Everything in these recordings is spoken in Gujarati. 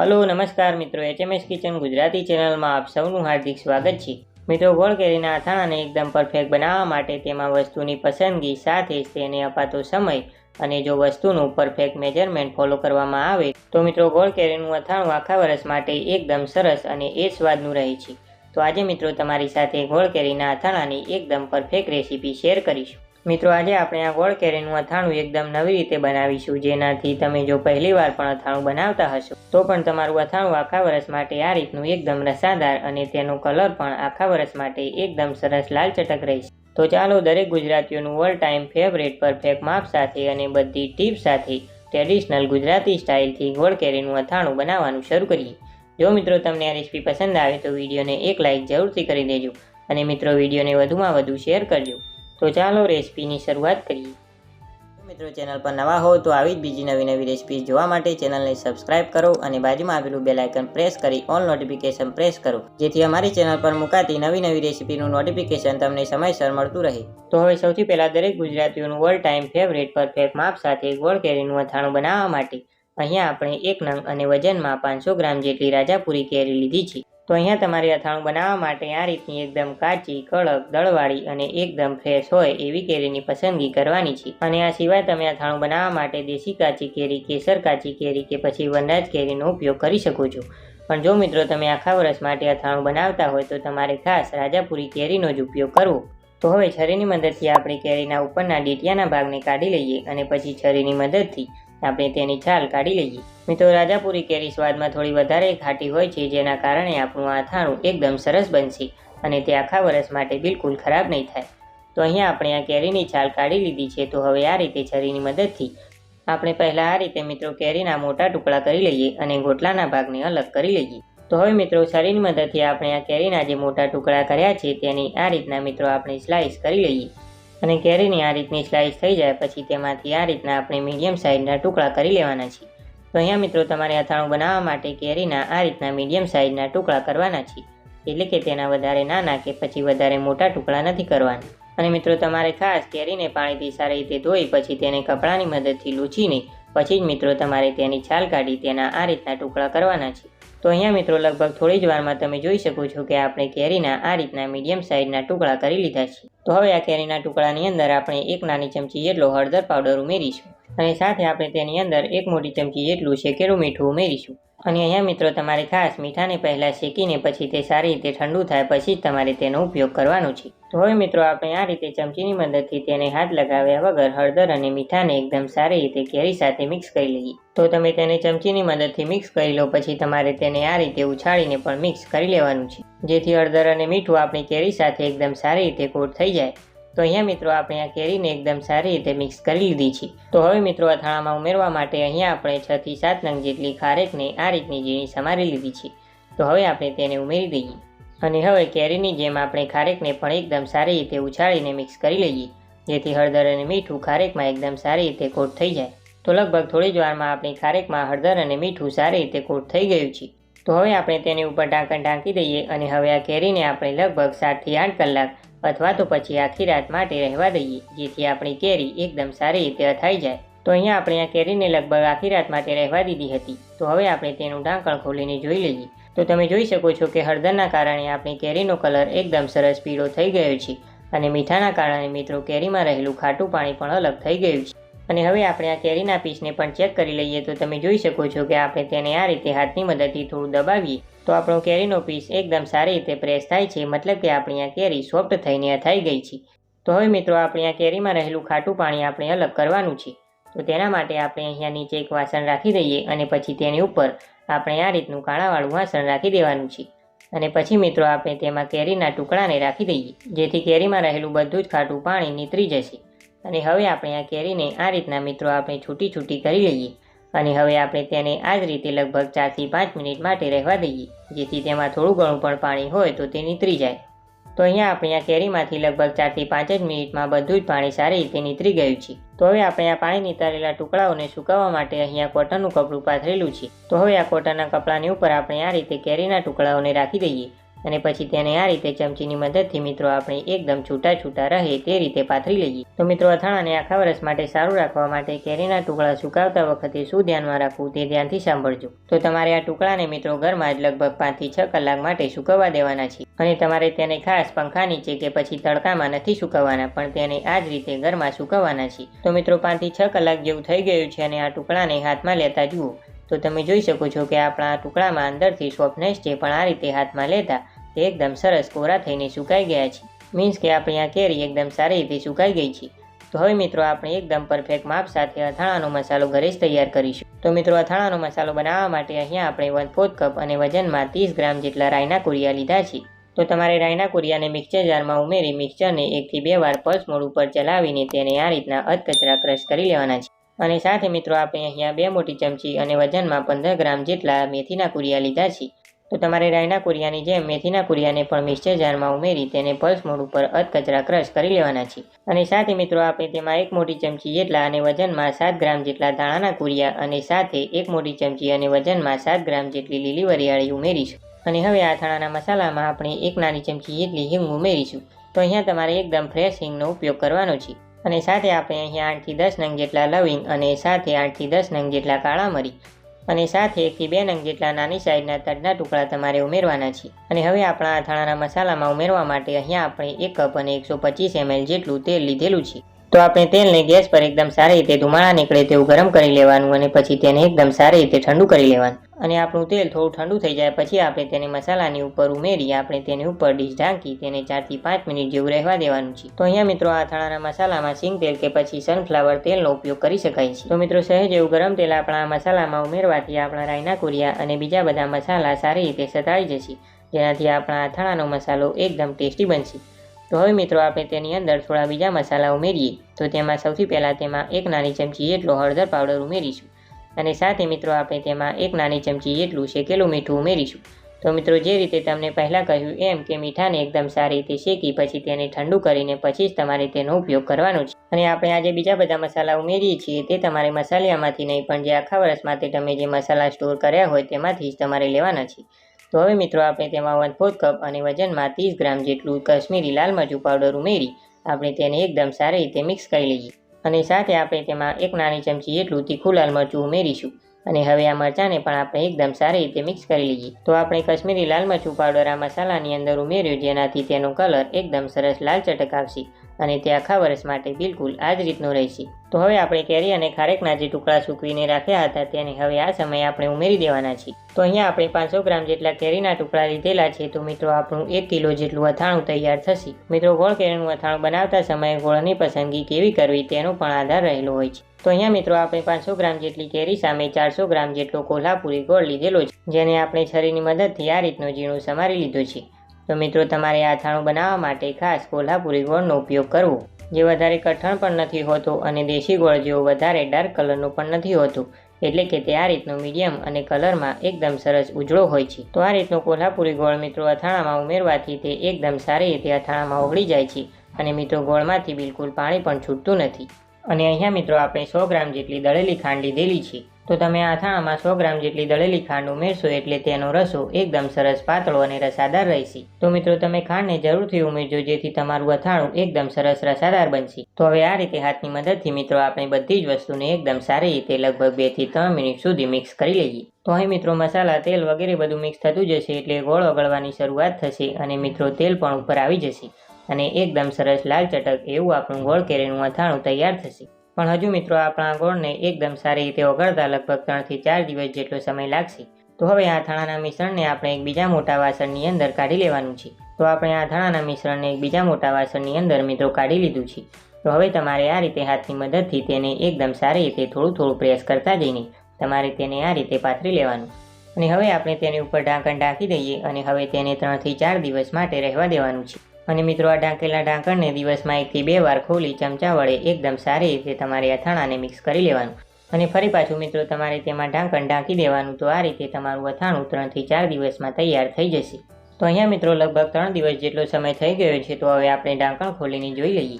हेलो नमस्कार मित्रों, HMS किचन गुजराती चैनल में आप सौનું हार्दिक स्वागत है। मित्रों, गोलकेरीना અથાણાને एकदम परफेक्ट बनावा माटे तेमां वस्तुनी पसंदगी साथे ज तेने अपातो समय अने जो वस्तुनुं परफेक्ट मेजरमेंट फॉलो करवामां आवे तो मित्रों गोलकेरीनुं અથાણું आखा वर्ष माटे एकदम सरस अने ए स्वादनुं रहे छे। तो आज मित्रों तमारी साथे गोलकेरीना અથાણાनी एकदम परफेक्ट रेसिपी शेर करीशुं। मित्रों आज आपणे आ गोलकेरीनुं અથાણું एकदम नवी रीते बनावीशुं, जेनाथी तमे जो पहली वार पण અથાણું बनावता हशो तो पण तमारुं અથાણું आखा वर्ष माटे आ रीतनुं एकदम रसादार अने तेनो कलर पण आखा वर्ष माटे एकदम सरस लाल चटक रहेशे। तो चालो दरेक गुजरातीओनुं ऑल टाइम फेवरेट परफेक्ट माप साथे अने बधी टीप्स साथे ट्रेडिशनल गुजराती स्टाइलथी गोलकेरीनुं અથાણું बनाववानुं शरू करीए। जो मित्रों तमने आ रेसिपी पसंद आवे तो विडियोने एक लाइक जरूरथी करी देजो अने मित्रों विडियोने वधुमां वधु शेर करजो। तो चालो रेसिपीनी शरूआत करिए। मित्रों चैनल पर नवा हो तो आवी ज बीजी नवी नवी रेसिपी जोवा माटे चैनलने सब्सक्राइब करो अने बाजुमां आवेलुं बेल आइकन प्रेस करी ऑल नोटिफिकेशन प्रेस करो, जेथी अमारी चैनल पर मुकाती नवी नवी रेसिपीनुं नोटिफिकेशन तमने समयसर मळतुं रहे। तो हवे सौथी पहेला दरेक गुजरातीओनुं ऑल टाइम फेवरेट परफेक्ट माप साथे गोलकेरीनुं અથાણું बनाववा माटे अहींया आपणे 1 नंग अने वजનમાં 500 ग्राम जेटली राजापुरी केरी लीधी छे। तो अहींया तमारे અથાણું बनाववा माटे आ रीतनी एकदम काची, कड़क, दळवाળી अने एकदम फ्रेश होय एवी केरीनी पसंदगी करवानी छे। अने आ सिवाय तमे અથાણું बनाववा माटे देशी काची केरी, केसर काची केरी के पछी वनराज केरीनो उपयोग करी शको छो। पण जो मित्रों तमे आखा वर्ष माटे અથાણું बनावता होय तो तमारे खास राजापुरी केरीनो ज उपयोग करवो। तो हवे छरीनी मददथी आपणे केरीना उपરના ડીટીયાના भागने काढी लईए अने पछी छरीनी मददथी આપણે તેની છાલ કાઢી લઈએ। મિત્રો રાજાપુરી કેરી સ્વાદમાં થોડી વધારે ખાટી હોય છે, જેના કારણે આપણું આ અથાણું એકદમ સરસ બનશે અને તે આખા વર્ષ માટે બિલકુલ ખરાબ નહીં થાય। તો અહીંયા આપણે આ કેરીની છાલ કાઢી લીધી છે। તો હવે આ રીતે છરીની મદદથી આપણે પહેલા આ રીતે મિત્રો કેરીના મોટા ટુકડા કરી લઈએ અને ગોટલાના ભાગને અલગ કરી લઈએ। તો હવે મિત્રો છરીની મદદથી આપણે આ કેરીના જે મોટા ટુકડા કર્યા છે તેની આ રીતના મિત્રો આપણે સ્લાઇસ કરી લઈએ અને કેરીની આ રીતની સ્લાઇસ થઈ જાય પછી તેમાંથી આ રીતના આપણે મીડિયમ સાઇઝના ટુકડા કરી લેવાના છે। તો અહીંયા મિત્રો તમારે અથાણું બનાવવા માટે કેરીના આ રીતના મીડિયમ સાઇઝના ટુકડા કરવાના છે, એટલે કે તેના વધારે નાના કે પછી વધારે મોટા ટુકડા નથી કરવાના। અને મિત્રો તમારે ખાસ કેરીને પાણીથી સારી રીતે ધોઈ પછી તેને કપડાની મદદથી લૂછીને પછી જ મિત્રો તમારે તેની છાલ કાઢી તેના આ રીતના ટુકડા કરવાના છે। તો અહીંયા મિત્રો લગભગ થોડી જ વારમાં તમે જોઈ શકો છો કે આપણે કેરીના આ રીતના મીડિયમ સાઇઝના ટુકડા કરી લીધા છે। તો હવે આ કેરીના ટુકડાની અંદર આપણે 1 નાની ચમચી જેટલો હળદર પાવડર ઉમેરીશું અને સાથે આપણે તેની અંદર 1 મોટી ચમચી જેટલું શેકેલું મીઠું ઉમેરીશું। અને અહીંયા મિત્રો તમારે ખાસ મીઠાને પહેલાં શેકીને પછી તે સારી રીતે ઠંડુ થાય પછી જ તમારે તેનો ઉપયોગ કરવાનો છે। તો હવે મિત્રો આપણે આ રીતે ચમચીની મદદથી તેને હાથ લગાવ્યા વગર હળદર અને મીઠાને એકદમ સારી રીતે કેરી સાથે મિક્સ કરી લઈએ। તો તમે તેને ચમચીની મદદથી મિક્સ કરી લો પછી તમારે તેને આ રીતે ઉછાળીને પણ મિક્સ કરી લેવાનું છે, જેથી હળદર અને મીઠું આપણી કેરી સાથે એકદમ સારી રીતે કોટ થઈ જાય। તો અહીંયા મિત્રો આપણે આ કેરીને એકદમ સારી રીતે મિક્સ કરી લીધી છે। તો હવે મિત્રો અથાણામાં ઉમેરવા માટે અહીંયા આપણે 6 થી 7 નંગ જેટલી ખારેકને આ રીતની ઝીણી સમારી લીધી છે। તો હવે આપણે તેને ઉમેરી દઈએ અને હવે કેરીની જેમ આપણે ખારેકને પણ એકદમ સારી રીતે ઉછાળીને મિક્સ કરી લઈએ, જેથી હળદર અને મીઠું ખારેકમાં એકદમ સારી રીતે કોટ થઈ જાય। તો લગભગ થોડી જ વારમાં આપણી ખારેકમાં હળદર અને મીઠું સારી રીતે કોટ થઈ ગયું છે। તો હવે આપણે તેની ઉપર ઢાંકણ ઢાંકી દઈએ અને હવે આ કેરીને આપણે લગભગ 7 થી 8 કલાક અથવા તો પછી આખી રાત માટે રહેવા દઈએ, જેથી આપણી કેરી એકદમ સારી રીતે અથાઈ જાય। તો અહીંયા આપણે આ કેરીને લગભગ આખી રાત માટે રહેવા દીધી હતી। તો હવે આપણે તેનું ઢાંકણ ખોલીને જોઈ લઈએ તો તમે જોઈ શકો છો કે હળદરના કારણે આપણી કેરીનો કલર એકદમ સરસ પીળો થઈ ગયો છે અને મીઠાના કારણે મિત્રો કેરીમાં રહેલું ખાટું પાણી પણ અલગ થઈ ગયું છે। અને હવે આપણે આ કેરીના પીસને પણ ચેક કરી લઈએ તો તમે જોઈ શકો છો કે આપણે તેને આ રીતે હાથની મદદથી થોડું દબાવીએ તો આપણો કેરીનો પીસ એકદમ સારી રીતે પ્રેસ થાય છે, મતલબ કે આપણી આ કેરી સોફ્ટ થઈને અથાઈ ગઈ છે। તો હવે મિત્રો આપણી આ કેરીમાં રહેલું ખાટું પાણી આપણે અલગ કરવાનું છે। તો તેના માટે આપણે અહીંયા નીચે એક વાસણ રાખી દઈએ અને પછી તેની ઉપર આપણે આ રીતનું કાણાવાળું વાસણ રાખી દેવાનું છે અને પછી મિત્રો આપણે તેમાં કેરીના ટુકડાને રાખી દઈએ, જેથી કેરીમાં રહેલું બધું જ ખાટું પાણી નીતરી જશે। અને હવે આપણે આ કેરીને આ રીતના મિત્રો આપણે છૂટી છૂટી કરી લઈએ અને હવે આપણે તેને આ જ રીતે લગભગ 4 થી 5 મિનિટ માટે રહેવા દઈએ, જેથી તેમાં થોડું ઘણું પણ પાણી હોય તો તે નીતરી જાય। તો અહીંયા આપણે આ કેરીમાંથી લગભગ 4 થી 5 જ મિનિટમાં બધું જ પાણી સારી રીતે નીતરી ગયું છે। તો હવે આપણે આ પાણી નીતારેલા ટુકડાઓને સુકાવવા માટે અહીંયા કોટનનું કપડું પાથરેલું છે। તો હવે આ કોટનના કપડાની ઉપર આપણે આ રીતે કેરીના ટુકડાઓને રાખી દઈએ અને પછી તેને આ રીતે ચમચીની મદદથી મિત્રો આપણે એકદમ છૂટા છૂટા રહે તે રીતે પાથરી લઈએ। તો મિત્રો અથાણાને આખા વર્ષ માટે સારું રાખવા માટે કેરીના ટુકડા સુકાવતા વખતે શું ધ્યાનમાં રાખવું તે ધ્યાનથી સાંભળજો। તો તમારે આ ટુકડાને મિત્રો ઘરમાં જ લગભગ 5 થી 6 કલાક માટે સુકવવા દેવાના છે અને તમારે તેને ખાસ પંખા નીચે કે પછી તડકામાં નથી સુકવવાના, પણ તેને આ જ રીતે ઘરમાં સુકવવાના છે। તો મિત્રો 5 થી 6 કલાક જેવું થઈ ગયું છે અને આ ટુકડાને હાથમાં લેતા જુઓ તો તમે જોઈ શકો છો કે આપણા ટુકડામાં અંદરથી સોફ્ટનેસ છે, પણ આ રીતે હાથમાં લેતા તે એકદમ સરસ કોરા થઈને સુકાઈ ગયા છે। મીન્સ કે આપણી આ કેરી એકદમ સારી રીતે સુકાઈ ગઈ છે। તો હવે મિત્રો આપણે એકદમ પરફેક્ટ માપ સાથે અથાણાનો મસાલો ઘરે જ તૈયાર કરીશું। તો મિત્રો અથાણાનો મસાલો બનાવવા માટે અહીંયા આપણે 1/4 કપ અને વજનમાં 30 ગ્રામ જેટલા રાઈના કુરિયા લીધા છે। તો તમારે રાઈના કુરિયાને મિક્સર જારમાં ઉમેરી મિક્સરને 1 થી 2 વાર પલ્સ મોડ ઉપર ચલાવીને તેને આ રીતના અધકચરા ક્રશ કરી લેવાના છે। અને સાથે મિત્રો આપણે અહીંયા 2 મોટી ચમચી અને વજનમાં 15 ગ્રામ જેટલા મેથીના કુરિયા લીધા છે। તો તમારે રાઈના કુરિયાની જેમ મેથીના કુરિયાને પણ મિક્સર જારમાં ઉમેરી તેને પલ્સ મોડ ઉપર અધકચરા ક્રશ કરી લેવાના છે। અને સાથે મિત્રો આપણે તેમાં 1 મોટી ચમચી જેટલા અને વજનમાં 7 ગ્રામ જેટલા ધાણાના કુરિયા અને સાથે 1 મોટી ચમચી અને વજનમાં 7 ગ્રામ જેટલી લીલી વરિયાળી ઉમેરીશું। અને હવે આ અથાણાના મસાલામાં આપણે 1 નાની ચમચી જેટલી હિંગ ઉમેરીશું। તો અહીંયા તમારે એકદમ ફ્રેશ હિંગનો ઉપયોગ કરવાનો છે। અને સાથે આપણે અહીંયા 8 થી 10 નંગ જેટલા લવિંગ અને સાથે 8 થી 10 નંગ જેટલા કાળા મરી અને સાથે 1 થી 2 નંગ જેટલા નાની સાઈઝના તજના ટુકડા તમારે ઉમેરવાના છે। અને હવે આપણા અથાણાના મસાલામાં ઉમેરવા માટે અહીંયા આપણે 1 કપ અને 125 ml જેટલું તેલ લીધેલું છે। તો આપણે તેલને ગેસ પર એકદમ સારી રીતે ધુમાડા નીકળે તેવું ગરમ કરી લેવાનું અને પછી તેને એકદમ સારી રીતે ઠંડુ કરી લેવાનું। અને આપણું તેલ થોડું ઠંડુ થઈ જાય પછી આપણે તેને મસાલાની ઉપર ઉમેરી આપણે તેની ઉપર ડીશ ઢાંકી તેને 4 થી 5 મિનિટ જેવું રહેવા દેવાનું છે। તો અહીંયા મિત્રો આ અથાણાના મસાલામાં સિંગ તેલ કે પછી સનફ્લાવર તેલનો ઉપયોગ કરી શકાય છે। તો મિત્રો સહેજ એવું ગરમ તેલ આપણા મસાલામાં ઉમેરવાથી આપણા રાઈના કુરિયા અને બીજા બધા મસાલા સારી રીતે સતળાઈ જશે, જેનાથી આપણા અથાણાનો મસાલો એકદમ ટેસ્ટી બનશે। તો હવે મિત્રો આપણે તેની અંદર થોડા બીજા મસાલા ઉમેરીએ। તો તેમાં સૌથી પહેલાં તેમાં 1 નાની ચમચી જેટલો હળદર પાવડર ઉમેરીશું અને સાથે મિત્રો આપણે તેમાં 1 નાની ચમચી જેટલું શેકેલું મીઠું ઉમેરીશું। તો મિત્રો જે રીતે તમને પહેલાં કહ્યું એમ કે મીઠાને એકદમ સારી રીતે શેકી પછી તેને ઠંડુ કરીને પછી જ તમારે તેનો ઉપયોગ કરવાનો છે। અને આપણે આજે બીજા બધા મસાલા ઉમેરીએ છીએ તે તમારે મસાલિયામાંથી નહીં પણ જે આખા વર્ષ માટે તમે જે મસાલા સ્ટોર કર્યા હોય તેમાંથી જ તમારે લેવાના છે। તો હવે મિત્રો આપણે તેમાં 1/4 કપ અને વજનમાં 30 ગ્રામ જેટલું કાશ્મીરી લાલ મરચું પાવડર ઉમેરી આપણે તેને એકદમ સારી રીતે મિક્સ કરી લઈએ। અને સાથે આપણે તેમાં 1 નાની ચમચી જેટલું તીખું લાલ મરચું ઉમેરીશું અને હવે આ મરચાંને પણ આપણે એકદમ સારી રીતે મિક્સ કરી લઈએ। તો આપણે કાશ્મીરી લાલ મરચું પાવડર આ મસાલાની અંદર ઉમેર્યું જેનાથી તેનો કલર એકદમ સરસ લાલ ચટક આવશે અને તે આખા વર્ષ માટે બિલકુલ આ જ રીતનો રહેશે। તો હવે આપણે કેરી અને ખારેકના જે ટુકડા સૂકવીને રાખ્યા હતા તેને હવે આ સમયે આપણે ઉમેરી દેવાના છે। તો અહીંયા આપણે 500 ગ્રામ જેટલા કેરીના ટુકડા લીધેલા છે। તો મિત્રો આપણું 1 કિલો જેટલું અથાણું તૈયાર થશે। મિત્રો ગોળ કેરીનું અથાણું બનાવતા સમયે ગોળની પસંદગી કેવી કરવી તેનો પણ આધાર રહેલો હોય છે। તો અહીંયા મિત્રો આપણે 500 ગ્રામ જેટલી કેરી સામે 400 ગ્રામ જેટલો કોલ્હાપુરી ગોળ લીધેલો છે, જેને આપણે છરીની મદદથી આ રીતનો ઝીણું સમારી લીધો છે। તો મિત્રો તમારે આ અથાણું બનાવવા માટે ખાસ કોલ્હાપુરી ગોળનો ઉપયોગ કરવો, જે વધારે કઠણ પણ નથી હોતો અને દેશી ગોળ જેવો વધારે ડાર્ક કલરનો પણ નથી હોતો, એટલે કે તે આ રીતનો મીડિયમ અને કલરમાં એકદમ સરસ ઉજળો હોય છે। તો આ રીતનો કોલ્હાપુરી ગોળ મિત્રો અથાણામાં ઉમેરવાથી તે એકદમ સારી રીતે અથાણામાં ઓગળી જાય છે અને મિત્રો ગોળમાંથી બિલકુલ પાણી પણ છૂટતું નથી। અને અહીંયા મિત્રો આપણે 100 ગ્રામ જેટલી દળેલી ખાંડ લીધેલી છે। તો તમે આ અથાણામાં 100 ગ્રામ જેટલી દળેલી ખાંડ ઉમેરશો એટલે તેનો રસો એકદમ સરસ પાતળો અને રસાદાર રહેશે। તો મિત્રો તમે ખાંડને જરૂરથી ઉમેરજો જેથી તમારું અથાણું એકદમ સરસ રસાદાર બનશે। તો હવે આ રીતે હાથની મદદથી મિત્રો આપણે બધી જ વસ્તુને એકદમ સારી રીતે લગભગ 2 થી 3 મિનિટ સુધી મિક્સ કરી લઈએ। તો અહીં મિત્રો મસાલા તેલ વગેરે બધું મિક્સ થતું જશે એટલે ગોળ ઓગળવાની શરૂઆત થશે અને મિત્રો તેલ પણ ઉપર આવી જશે અને એકદમ સરસ લાલ ચટક એવું આપણું ગોળ કેરીનું અથાણું તૈયાર થશે। પણ હજુ મિત્રો આપણા ગોળને એકદમ સારી રીતે ઓગળતા લગભગ 3 થી 4 દિવસ જેટલો સમય લાગશે। તો હવે આ અથાણાના મિશ્રણને આપણે એક બીજા મોટા વાસણની અંદર કાઢી લેવાનું છે। તો આપણે આ અથાણાના મિશ્રણને એક બીજા મોટા વાસણની અંદર મિત્રો કાઢી લીધું છે। તો હવે તમારે આ રીતે હાથની મદદથી તેને એકદમ સારી રીતે થોડું થોડું પ્રેસ કરતા જઈને તમારે તેને આ રીતે પાથરી લેવાનું અને હવે આપણે તેની ઉપર ઢાંકણ ઢાંકી દઈએ અને હવે તેને 3 થી 4 દિવસ માટે રહેવા દેવાનું છે। અને મિત્રો આ ઢાંકેલા ઢાંકણને દિવસમાં 1 થી 2 વાર ખોલી ચમચા વડે એકદમ સારી રીતે તમારે અથાણાને મિક્સ કરી લેવાનું અને ફરી પાછું મિત્રો તમારે તેમાં ઢાંકણ ઢાંકી દેવાનું। તો આ રીતે તમારું અથાણું 3 થી 4 દિવસમાં તૈયાર થઈ જશે। તો અહીંયા મિત્રો લગભગ 3 દિવસ જેટલો સમય થઈ ગયો છે। તો હવે આપણે ઢાંકણ ખોલીને જોઈ લઈએ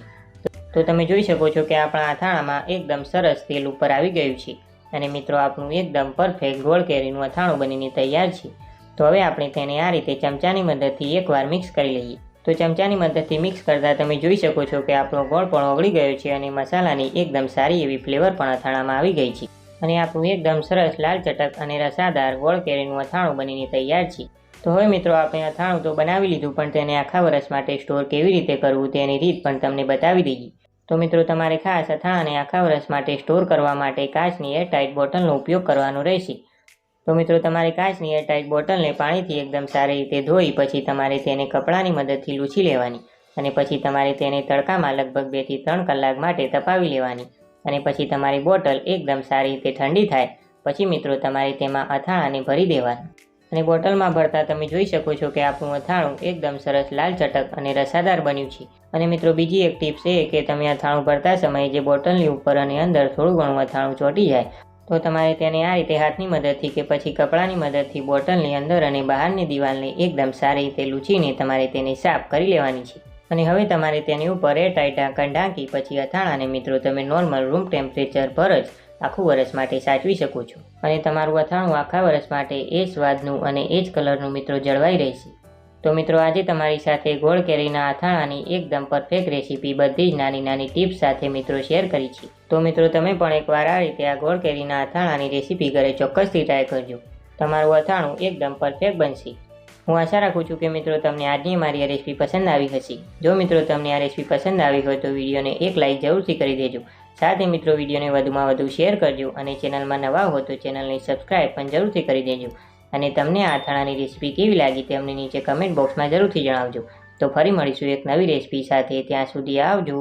તો તમે જોઈ શકો છો કે આપણા અથાણામાં એકદમ સરસ તેલ ઉપર આવી ગયું છે અને મિત્રો આપણું એકદમ પરફેક્ટ ગોળ કેરીનું અથાણું બનીને તૈયાર છે। તો હવે આપણે તેને આ રીતે ચમચાની મદદથી એકવાર મિક્સ કરી લઈએ. તો ચમચાની મદદથી મિક્સ કરતાં તમે જોઈ શકો છો કે આપણો ગોળ પણ ઓગળી ગયો છે અને મસાલાની એકદમ સારી એવી ફ્લેવર પણ અથાણામાં આવી ગઈ છે અને આપણું એકદમ સરસ લાલ ચટક અને રસાદાર ગોળ કેરીનું અથાણું બનીને તૈયાર છે. તો હવે મિત્રો આપણે અથાણું તો બનાવી લીધું, પણ તેને આખા વર્ષ માટે સ્ટોર કેવી રીતે કરવું તેની રીત પણ તમને બતાવી દઈએ. તો મિત્રો તમારે ખાસ અથાણાને આખા વર્ષ માટે સ્ટોર કરવા માટે કાચની એરટાઇટ બોટલનો ઉપયોગ કરવાનો રહેશે. તો મિત્રો તમારે કાચની એરટાઇટ બોટલને પાણીથી એકદમ સારી રીતે ધોઈ પછી તમારે તેને કપડાની મદદથી લૂછી લેવાની અને પછી તમારે તેને તડકામાં લગભગ 2 થી 3 કલાક માટે તપાવી લેવાની અને પછી તમારી બોટલ એકદમ સારી રીતે ઠંડી થાય પછી મિત્રો તમારે તેમાં અથાણાને ભરી દેવાનું અને બોટલમાં ભરતા તમે જોઈ શકો છો કે આપણું અથાણું એકદમ સરસ લાલ ચટક અને રસાદાર બન્યું છે. અને મિત્રો બીજી એક ટિપ્સ એ કે તમે અથાણું ભરતા સમયે જે બોટલની ઉપર અને અંદર થોડું ઘણું અથાણું ચોંટી જાય તો તમારે તેને આ રીતે હાથની મદદથી કે પછી કપડાની મદદથી બોટલની અંદર અને બહારની દિવાલને એકદમ સારી રીતે લૂછીને તમારે તેને સાફ કરી લેવાની છે. અને હવે તમારે તેની ઉપર એરટાઇટ ઢાંકણ ઢાંકી પછી અથાણાને મિત્રો તમે નોર્મલ રૂમ ટેમ્પરેચર પર જ આખું વર્ષ માટે સાચવી શકો છો અને તમારું અથાણું આખા વર્ષ માટે એ સ્વાદનું અને એ જ કલરનું મિત્રો જળવાઈ રહેશે. તો મિત્રો આજે તમારી સાથે ગોળ કેરીના અથાણાની એકદમ પરફેક્ટ રેસીપી બધી જ નાની નાની ટિપ્સ સાથે મિત્રો શેર કરી છે. તો મિત્રો તમે પણ એકવાર આ રીતે આ ગોળ કેરીના અથાણાની રેસીપી ઘરે ચોક્કસથી ટ્રાય કરજો. તમારું અથાણું એકદમ પરફેક્ટ બનશે. હું આશા રાખું છું કે મિત્રો તમને આજની મારી આ રેસીપી પસંદ આવી હશે. જો મિત્રો તમને આ રેસીપી પસંદ આવી હોય તો વિડીયોને એક લાઇક જરૂરથી કરી દેજો. સાથે મિત્રો વિડીયોને વધુમાં વધુ શેર કરજો અને ચેનલમાં નવા હો તો ચેનલને સબસ્ક્રાઈબ પણ જરૂરથી કરી દેજો. અને તમને આ અથાણાની રેસીપી કેવી લાગી તે અમને નીચે કમેન્ટ બોક્સમાં જરૂરથી જણાવજો. તો ફરી મળીશું એક નવી રેસીપી સાથે. ત્યાં સુધી આવજો.